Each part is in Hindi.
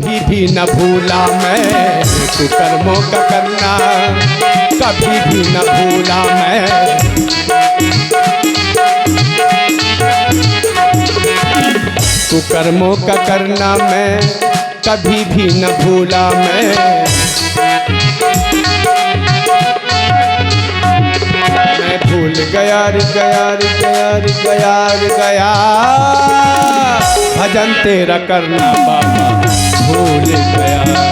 कभी भी न भूला मैं कुकर्मों का करना, कभी भी न भूला मैं। कुकर्मों का करना मैं कभी भी न भूला मैं। मैं भूल गया रे गया रे गया रे गया रे गया, भजन तेरा करना बाबा भूल गया।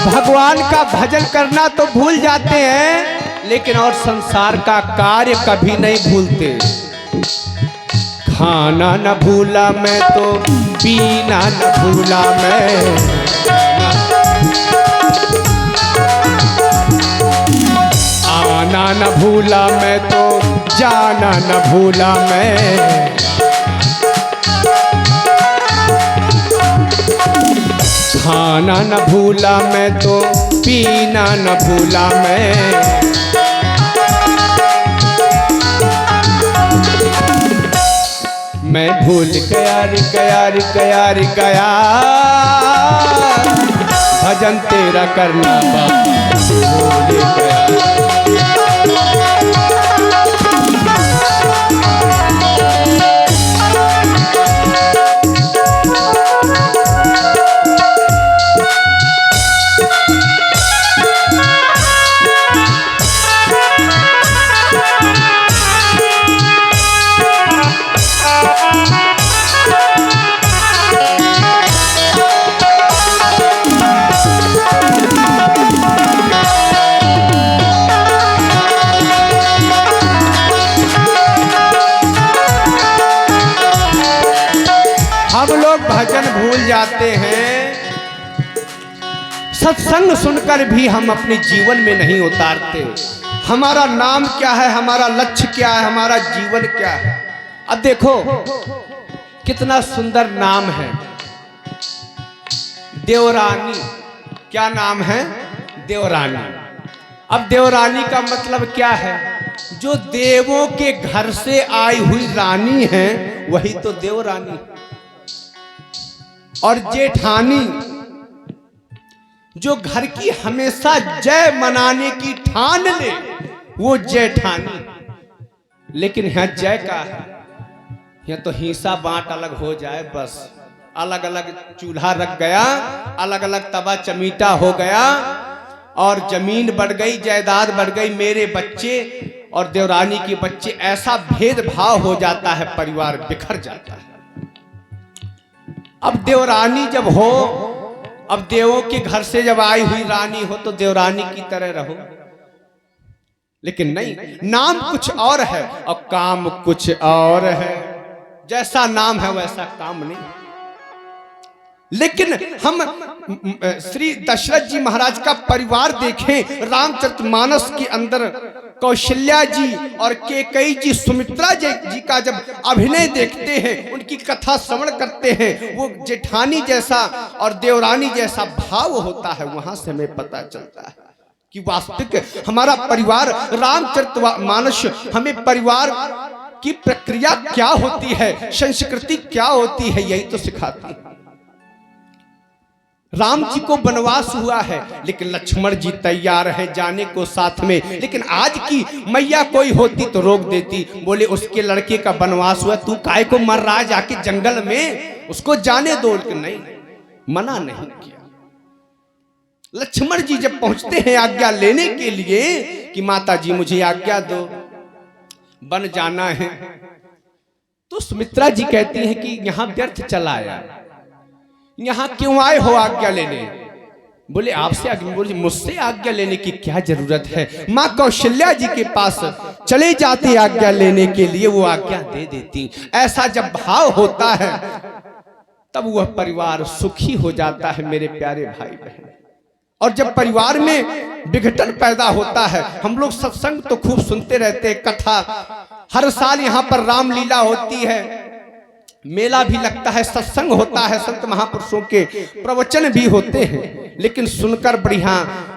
भगवान का भजन करना तो भूल जाते हैं, लेकिन और संसार का कार्य कभी नहीं भूलते। खाना न भूला मैं तो पीना न भूला मैं, आना न भूला मैं तो जाना न भूला मैं। खाना न भूला मैं तो पीना न भूला मैं। मैं भूल गया रे गया रे गया रे गया, भजन तेरा करना बाबा भूल गया। हम लोग भजन भूल जाते हैं, सत्संग सुनकर भी हम अपने जीवन में नहीं उतारते। हमारा नाम क्या है, हमारा लक्ष्य क्या है, हमारा जीवन क्या है। अब देखो कितना सुंदर नाम है देवरानी। क्या नाम है? देवरानी। अब देवरानी का मतलब क्या है? जो देवों के घर से आई हुई रानी है वही तो देवरानी। और जेठानी जो घर की हमेशा जय मनाने की ठान ले वो जेठानी। लेकिन यहाँ जय का है, यहाँ तो हिस्सा बांट अलग हो जाए बस। अलग अलग चूल्हा रख गया, अलग अलग तवा चमीटा हो गया, और जमीन बढ़ गई, जायदाद बढ़ गई, मेरे बच्चे और देवरानी के बच्चे, ऐसा भेदभाव हो जाता है, परिवार बिखर जाता है। अब देवरानी जब हो, अब देवों के घर से जब आई हुई रानी हो तो देवरानी की तरह रहो। लेकिन नहीं, नाम कुछ और है और काम कुछ और है। जैसा नाम है वैसा काम नहीं। लेकिन हम श्री दशरथ जी महाराज का परिवार देखें, रामचरितमानस के अंदर कौशल्या जी और कैकेयी जी, सुमित्रा जी का जब अभिनय देखते हैं, उनकी कथा श्रवण करते हैं, वो जेठानी जैसा और देवरानी जैसा भाव होता है। वहां से हमें पता चलता है कि वास्तविक हमारा परिवार, रामचरितमानस हमें परिवार की प्रक्रिया क्या होती है, संस्कृति क्या होती है, यही तो सिखाती है। राम जी को वनवास हुआ है, लेकिन लक्ष्मण जी तैयार हैं जाने को साथ में। लेकिन आज की मैया कोई होती तो रोक देती, बोले उसके लड़के का वनवास हुआ, तू काय को मर रहा है जाके जंगल में, उसको जाने दो। लेकिन नहीं, मना नहीं किया। लक्ष्मण जी जब पहुंचते हैं आज्ञा लेने के लिए कि माता जी मुझे आज्ञा दो, बन जाना है, तो सुमित्रा जी कहती हैं कि यहां व्यर्थ चला आया, यहां क्यों आए हो आज्ञा लेने? बोले आपसे, बोले मुझसे आज्ञा लेने की क्या जरूरत है? माँ कौशल्या जी के पास चले जाते आज्ञा लेने के लिए, वो आज्ञा दे देती। ऐसा जब भाव होता है तब वह परिवार सुखी हो जाता है मेरे प्यारे भाई बहन। और जब परिवार में विघटन पैदा होता है, हम लोग सत्संग तो खूब सुनते रहते हैं, कथा हर साल यहाँ पर रामलीला होती है, मेला भी लगता है, सत्संग होता है, संत महापुरुषों के प्रवचन भी होते हैं, लेकिन सुनकर बढ़िया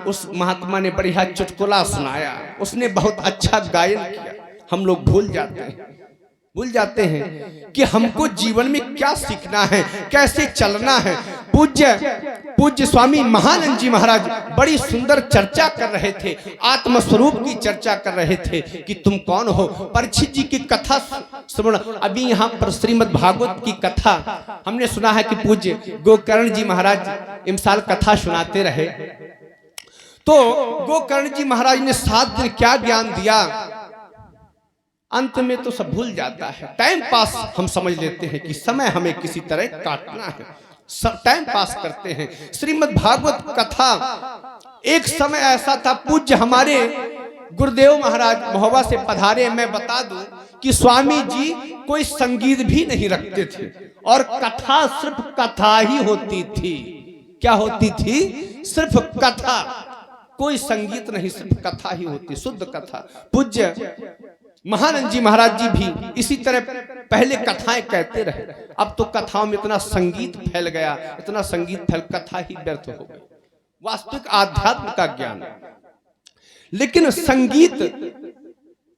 उस महात्मा ने बढ़िया चुटकुला सुनाया, उसने बहुत अच्छा गायन किया, हम लोग भूल जाते हैं कि हमको जीवन में क्या सीखना है, कैसे चलना है। पूज्य स्वामी महानंद जी महाराज बड़ी सुंदर चर्चा कर रहे थे, आत्मस्वरूप की चर्चा कर रहे थे कि तुम कौन हो। परीक्षित जी की कथा श्रवण, अभी यहाँ पर श्रीमद् भागवत की कथा हमने सुना है कि पूज्य गोकर्ण जी महाराज इमसाल कथा सुनाते रहे, तो गोकर्ण जी महाराज ने 7 दिन क्या ज्ञान दिया, अंत में तो सब भूल जाता है। टाइम पास हम समझ लेते हैं कि समय हमें किसी तरह काटना है, सब टाइम पास करते हैं। श्रीमद् भागवत कथा एक समय ऐसा था, पूज्य हमारे गुरुदेव महाराज महोबा से पधारे, मैं बता दूं कि स्वामी जी कोई संगीत भी नहीं रखते थे और कथा सिर्फ कथा ही होती थी। क्या होती थी? सिर्फ कथा, कोई संगीत नहीं, सिर्फ कथा ही होती, शुद्ध कथा। पूज्य महानंद जी महाराज जी भी इसी तरह पहले कथाएं कहते रहे। अब तो कथाओं में इतना संगीत फैल गया, इतना संगीत फैल, कथा ही व्यर्थ हो गई, वास्तविक आध्यात्म का ज्ञान। लेकिन संगीत,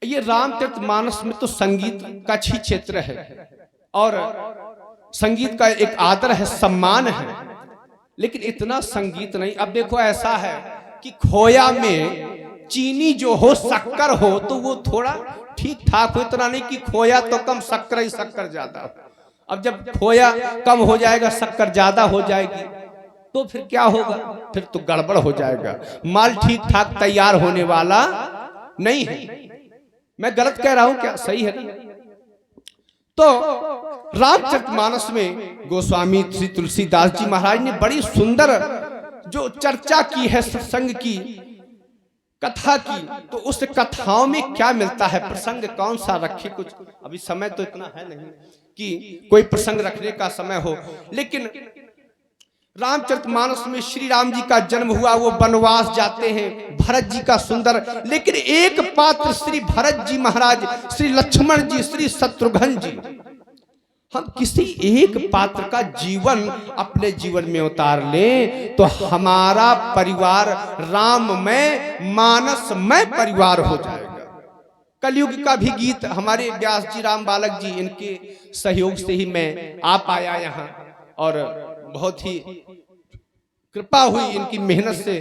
ये रामचरितमानस में तो संगीत का ही क्षेत्र है और संगीत का एक आदर है, सम्मान है, लेकिन इतना संगीत नहीं। अब देखो ऐसा है कि खोया में चीनी जो हो, शक्कर हो, तो वो थोड़ा ठीक ठाक हो, इतना नहीं कि खोया तो कम शक्कर ही शक्कर ज्यादा। अब जब खोया कम हो जाएगा, शक्कर ज्यादा हो जाएगी, तो फिर क्या होगा? फिर तो गड़बड़ हो जाएगा, माल ठीक ठाक तैयार होने वाला नहीं है। मैं गलत कह रहा हूं क्या? सही है ना? तो रामचरितमानस में गोस्वामी श्री तुलसीदास जी महाराज ने बड़ी सुंदर जो चर्चा की है सत्संग की, कथा की, तो उस कथाओं में क्या मिलता है, प्रसंग कौन सा रखे, कुछ अभी समय तो इतना है नहीं कि कोई प्रसंग रखने का समय हो। लेकिन रामचरितमानस में श्री राम जी का जन्म हुआ, वो वनवास जाते हैं, भरत जी का सुंदर, लेकिन एक पात्र श्री भरत जी महाराज, श्री लक्ष्मण जी, श्री शत्रुघ्न जी, हम किसी एक पात्र का जीवन अपने जीवन में उतार लें तो हमारा परिवार राममय, मानसमय परिवार हो जाएगा। कलयुग का भी गीत हमारे व्यास जी, राम बालक जी, इनके सहयोग से ही मैं आ पाया यहाँ, और बहुत ही कृपा हुई इनकी मेहनत से।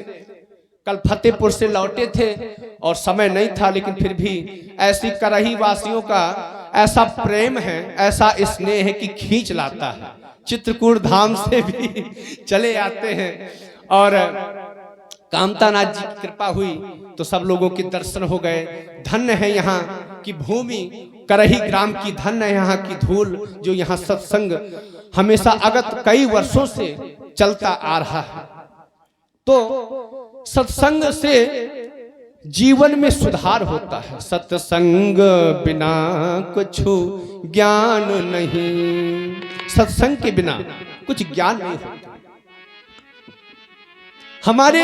कल फतेहपुर से लौटे थे और समय नहीं था, लेकिन फिर भी ऐसी करही वासियों का ऐसा प्रेम है, ऐसा स्नेह है कि खींच लाता है। चित्रकूट धाम से भी चले आते हैं और कामतानाथ जी की कृपा हुई तो सब लोगों के दर्शन हो गए। धन्य है यहाँ की भूमि, करही ग्राम की, धन्य है यहाँ की धूल, जो यहाँ सत्संग हमेशा अगत कई वर्षों से चलता आ रहा है। तो सत्संग से जीवन में सुधार होता है। सत्संग बिना कुछ ज्ञान नहीं, सत्संग के बिना कुछ ज्ञान नहीं होता। हमारे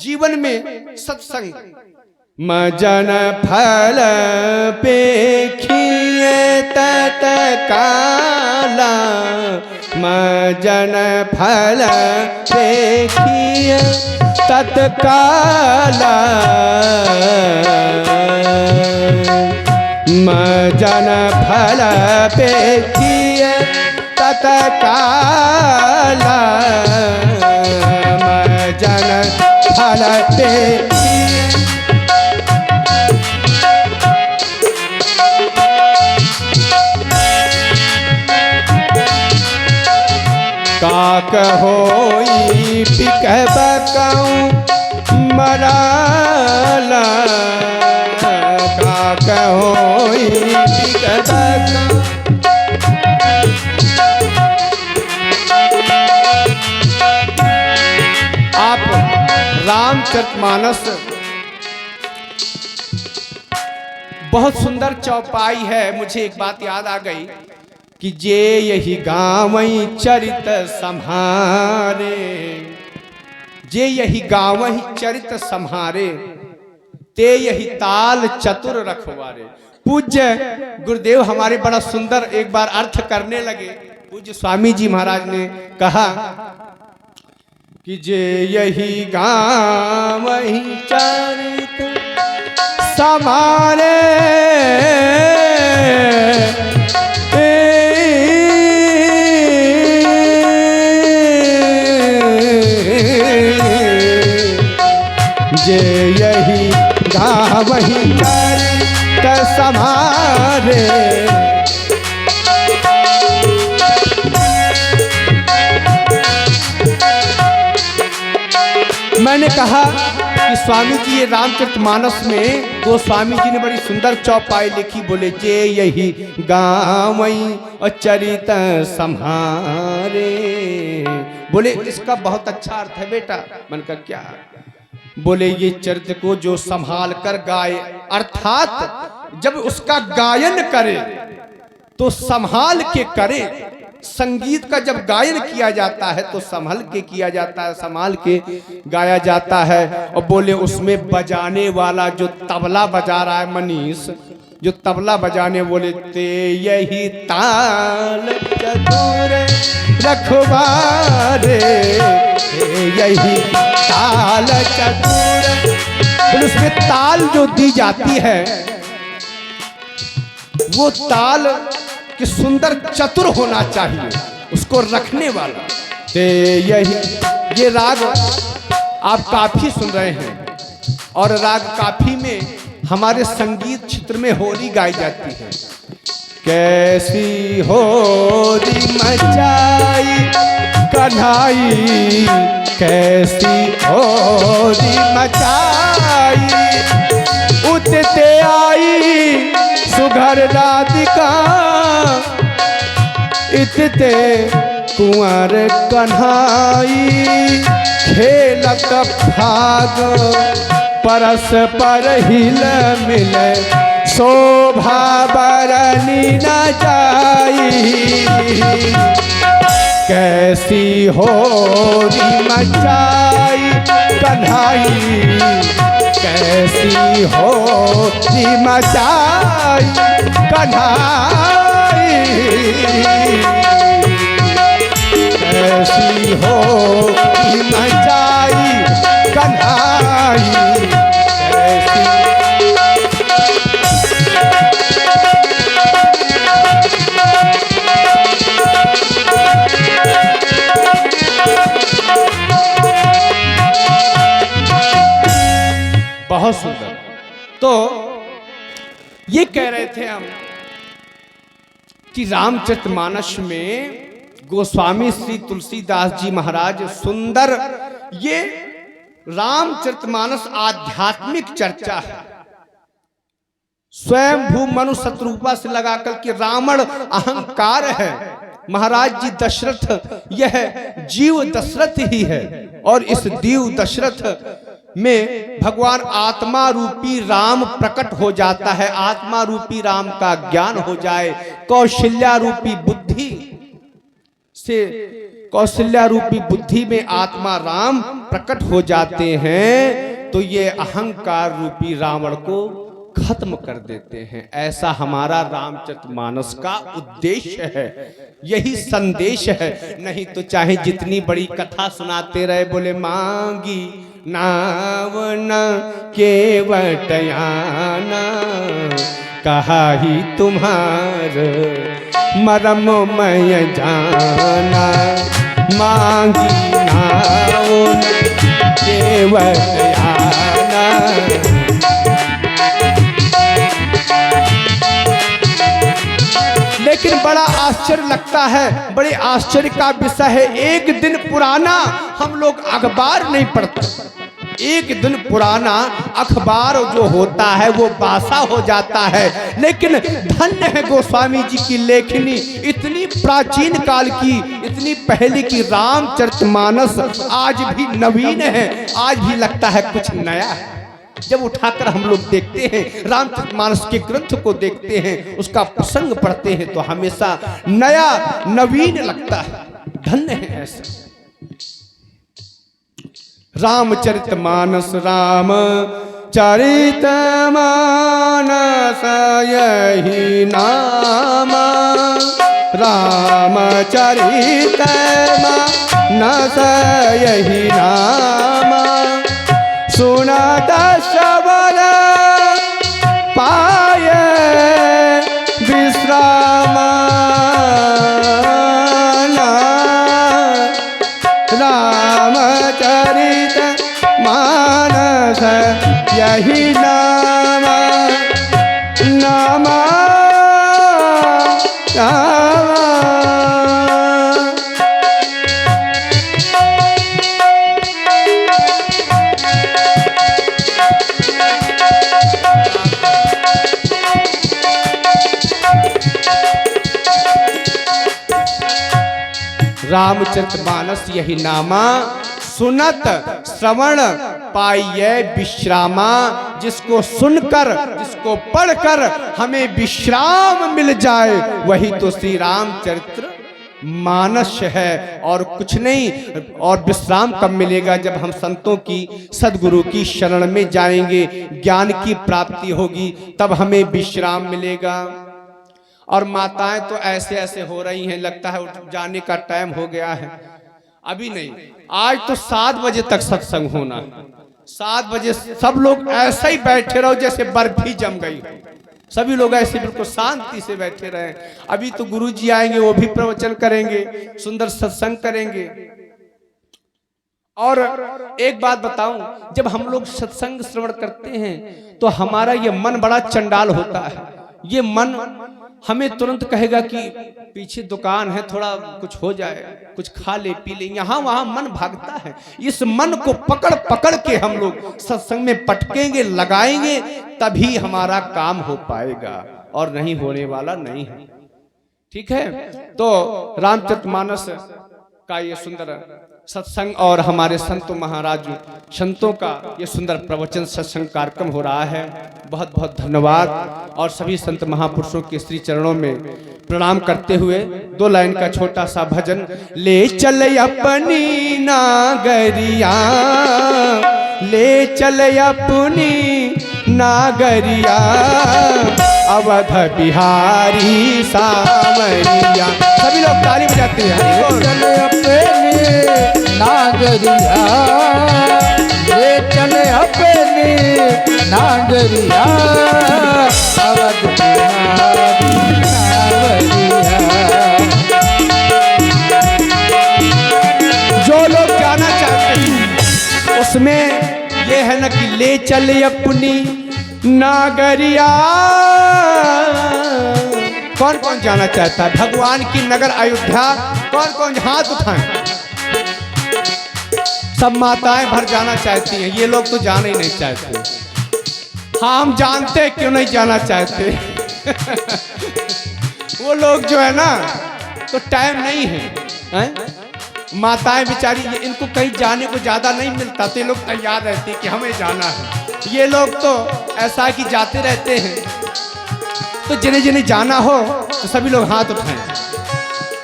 जीवन में सत्संग मजन फल पेखिए तत्काला, मजन फल पेखिए तत्काला, मजन फल पेखिए तत्काला, मजन फल पेखिए। काक होई पिक बकाऊं मराला, काक होई पिक बकाऊं। आप रामचरितमानस बहुत सुंदर चौपाई है। मुझे एक बात याद आ गई कि जे यही गावई चरित सम्हारे, जे यही गावई चरित सम्हारे, ते यही ताल चतुर रखवारे। पूज्य गुरुदेव हमारे बड़ा सुंदर एक बार अर्थ करने लगे। पूज्य स्वामी जी महाराज ने कहा कि जे यही गावई चरित सम्हारे, जे यही गावही चरित सम्हारे। मैंने कहा कि स्वामी जी ये रामचरितमानस में गोस्वामी जी ने बड़ी सुंदर चौपाई लिखी। बोले जे यही गावई और चरित सम्हारे। बोले इसका बहुत अच्छा अर्थ है बेटा। मन का क्या? बोले ये चरित्र को जो संभाल कर गाए, अर्थात जब उसका गायन करे तो संभाल के करे। संगीत का जब गायन किया जाता है तो संभल के किया जाता है, संभाल के गाया जाता है। और बोले उसमें बजाने वाला जो तबला बजा रहा है मनीष, जो तबला बजाने, बोले ते यही ताल चतुर रखवारे, यही ताल चतुर। बोले उसमें ताल जो दी जाती है वो ताल कि सुंदर चतुर होना चाहिए, उसको रखने वाला। ते यही ये राग आप काफी सुन रहे हैं, और राग काफी में हमारे संगीत क्षेत्र में होली गाई जाती है। कैसी होली मचाई कन्हाई, कैसी होली मचाई, उतते आई सुघर राधिका, इतते कुंवर कन्हाई, खेलत भाग परस पर हिल मिले, शोभा बरनी न जाई। कैसी होली मचाई कन्हाई, कैसी होली मचाई कन्हाई, कैसी होली मचाई कन्हाई, कैसी। बहुत सुंदर। तो ये कह रहे थे हम कि रामचरितमानस में गोस्वामी श्री तुलसीदास जी महाराज सुंदर, ये रामचरितमानस आध्यात्मिक चर्चा है। स्वयं भू मनु शत्रुपा से लगाकर के रावण अहंकार है, महाराज जी दशरथ यह जीव दशरथ ही है। और इस जीव दशरथ में भगवान आत्मा रूपी राम प्रकट हो जाता है। आत्मा रूपी राम का ज्ञान हो जाए, कौशल्या रूपी बुद्धि से, कौशल्या रूपी बुद्धि में आत्मा राम प्रकट हो जाते हैं, तो ये अहंकार रूपी रावण को खत्म कर देते हैं। ऐसा हमारा रामचरितमानस का उद्देश्य है, यही संदेश है। नहीं तो चाहे जितनी बड़ी कथा सुनाते रहे, बोले मांगी नाव न केवटयाना, कहा ही तुम्हार मरम मैं जाना, मांगी नाव न केवटयाना। लेकिन बड़ा आश्चर्य लगता है, बड़े आश्चर्य का विषय है। एक दिन पुराना हम लोग अखबार नहीं पढ़ते, एक दिन पुराना अखबार जो होता है वो बासा हो जाता है। लेकिन धन्य है गोस्वामी जी की लेखनी, इतनी प्राचीन काल की, इतनी पहले की रामचरितमानस आज भी नवीन है, आज भी लगता है कुछ नया है। जब उठाकर हम लोग देखते हैं, रामचरितमानस के ग्रंथ को देखते हैं, उसका प्रसंग पढ़ते हैं तो हमेशा नया नवीन लगता है। धन्य है ऐसा रामचरितमानस, रामचरितमानस यही नाम, रामचरितमानस यही नाम, सुनत सबल पाए विश्राम, रामचरितमानस यही नाम, नाम रामचरितमानस यही नामा, सुनत श्रवण पाइये विश्रामा। जिसको सुनकर, जिसको पढ़कर हमें विश्राम मिल जाए, वही तो श्री रामचरित्र मानस है और कुछ नहीं। और विश्राम कब मिलेगा? जब हम संतों की, सदगुरु की शरण में जाएंगे, ज्ञान की प्राप्ति होगी, तब हमें विश्राम मिलेगा। और माताएं तो ऐसे ऐसे हो रही हैं, लगता है उठ जाने का टाइम हो गया है। अभी नहीं, आज तो 7 बजे तक सत्संग होना है। 7 बजे सब लोग ऐसे ही बैठे रहो जैसे बर्फी जम गई हो। सभी लोग ऐसे बिल्कुल शांति से बैठे रहे। अभी तो गुरुजी आएंगे, वो भी प्रवचन करेंगे, सुंदर सत्संग करेंगे। और एक बात बताऊं, जब हम लोग सत्संग श्रवण करते हैं तो हमारा ये मन बड़ा चंडाल होता है। ये मन हमें तुरंत कहेगा कि पीछे दुकान है, थोड़ा कुछ हो जाए, कुछ खा ले पी ले, यहाँ वहाँ मन भागता है। इस मन को पकड़ पकड़ के हम लोग सत्संग में पटकेंगे, लगाएंगे, तभी हमारा काम हो पाएगा, और नहीं होने वाला नहीं है। ठीक है, तो रामचरितमानस का ये सुंदर सत्संग और हमारे संत महाराज संतों का ये सुंदर प्रवचन सत्संग कार्यक्रम हो रहा है। बहुत बहुत धन्यवाद। और सभी संत महापुरुषों के श्री चरणों में प्रणाम करते हुए 2 लाइन का छोटा सा भजन। ले चल अपनी नागरिया, ले चल अपनी नागरिया, अवध बिहारी सामरिया। सभी लोग ताली बजाते हैं। चल अपनी नागरिया, ले चल अपनी नागरिया, अवध बिहारी सामरिया। जो लोग जाना चाहते हैं उसमें ये है ना कि ले चल अपनी नागरिया। कौन कौन जाना चाहता है भगवान की नगर अयोध्या? कौन कौन हाथ उठाएं? सब माताएं भर जाना चाहती हैं। ये लोग तो जाना ही नहीं चाहते। हाँ, हम जानते हैं क्यों नहीं जाना चाहते। वो लोग जो है ना, तो टाइम नहीं है। माताएं बेचारी, इनको कहीं जाने को ज्यादा नहीं मिलता, तो ये लोग तैयार रहते हैं कि हमें जाना है। ये लोग तो ऐसा कि जाते रहते हैं। तो जिन्हें जिन्हें जाना हो तो सभी लोग हाथ उठाएं।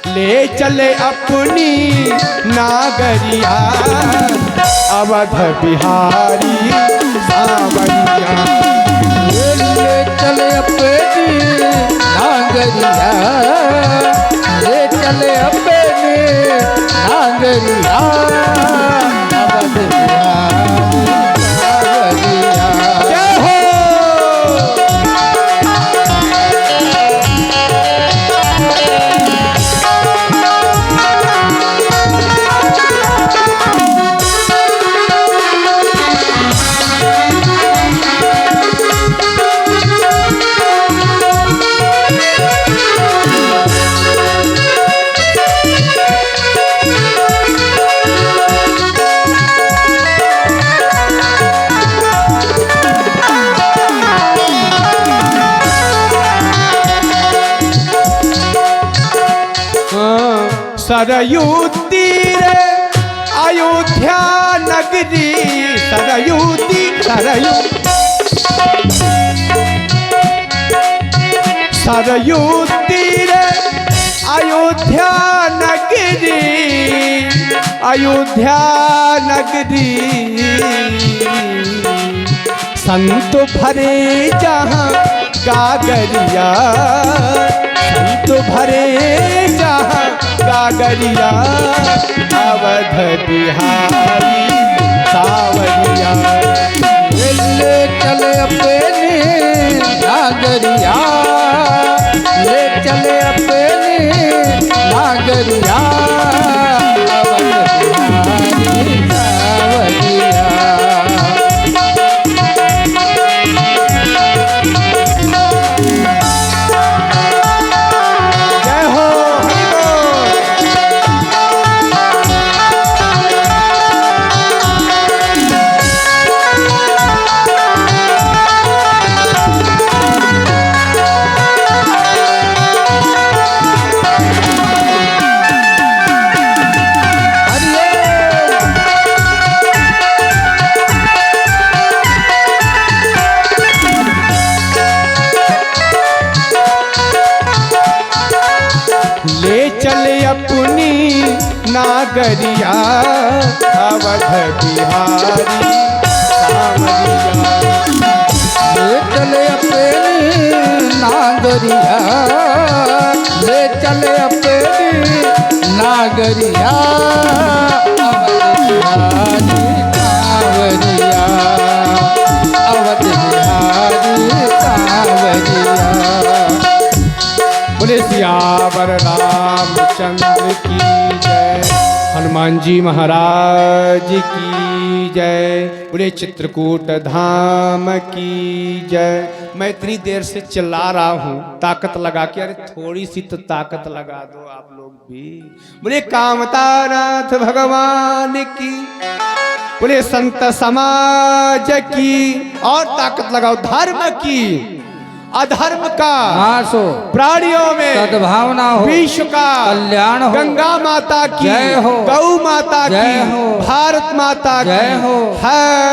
ले चले अपनी नागरिया, अवध बिहारी सावरिया। ले चले अपनी नागरिया, ले चले अपनी नागरिया, अवध बिहारी सावरिया। जय हो। सरयू तीर अयोध्या नगरी, सरयू तीर, सरयू सरयू तीर अयोध्या नगरी, अयोध्या नगरी, संत भरे जहाँ गागरिया, संत भरे जहाँ गागरिया, अवध बिहारी सावरिया। ले चले अपने नागरिया, ले चले अपने नागरिया, अवध बिहारी सावरिया। जय हो हरि बोल। ले चले अपनी नागरिया, अवध बिहारी सावरिया। ले चले अपने नागरिया, ले चले अपने नागरिया, अवध बिहारी सावरिया। बोले सियावर रामचंद्र की जय, हनुमान जी महाराज की जय, बोले चित्रकूट धाम की जय। मैं इतनी देर से चिल्ला रहा हूँ ताकत लगा के, अरे थोड़ी सी तो ताकत लगा दो आप लोग भी। बोले कामतानाथ भगवान की, बोले संत समाज की, और ताकत लगाओ धर्म की, अधर्म का नाश हो, प्राणियों में सद्भावना हो, विश्व का कल्याण हो, गंगा माता की जय हो, गौ माता जय की हो, भारत माता की जय हो। है